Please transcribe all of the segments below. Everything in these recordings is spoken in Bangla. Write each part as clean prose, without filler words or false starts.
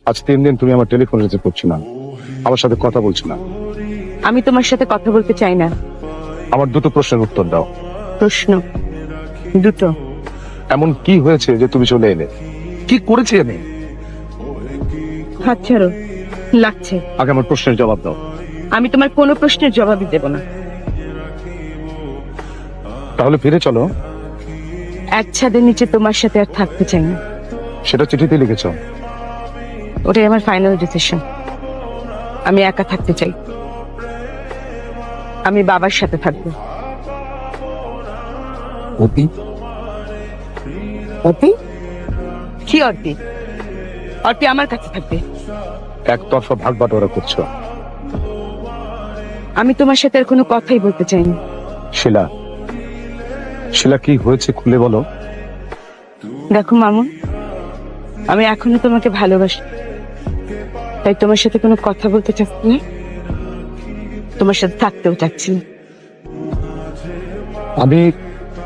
আজ 3 দিন তুমি আমার টেলিফোন রিসিভ করছো না, আমার সাথে কথা বলছো না। আমি তোমার সাথে কথা বলতে চাই না। আমার দুটো প্রশ্নের উত্তর দাও। প্রশ্ন দুটো? এমন কি হয়েছে যে তুমি চলে এলে? কি করেছি আমি? হাত ছাড়ো, লাগছে। আগে আমার প্রশ্নের জবাব দাও। আমি তোমার কোনো প্রশ্নের জবাবই দেব না। তাহলে ফিরে চলো। এক ছাদের নিচে তোমার সাথে আর থাকতে চাই না। সেটা চিঠিতে লিখেছো। ওটাই আমার ফাইনাল ডিসিশন। আমি একা থাকতে চাই। আমি বাবার সাথে থাকবো। অতি অতি? কি অতি? অতি আমার কাছে থাকবে। একতরফা ভাগ বাটোয়ারা করছো। আমি তোমার সাথে আর কোনো কথাই বলতে চাইনি। শিলা, শিলা কি হয়েছে খুলে বলো। দেখো মামুন, আমি এখনো তোমাকে ভালোবাসি, তাই তোমার সাথে কোনো কথা বলতে চাচ্ছি না, তোমার সাথে থাকতেও চাচ্ছি না। আমি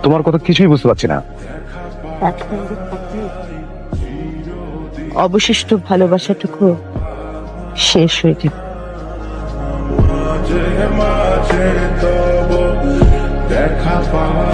তোমার কথা কিছুই বুঝতে পারছি না। অবশিষ্ট ভালোবাসাটুকু শেষ হয়ে যাবে। মাঝে মাঝে তব দেখা পাওয়া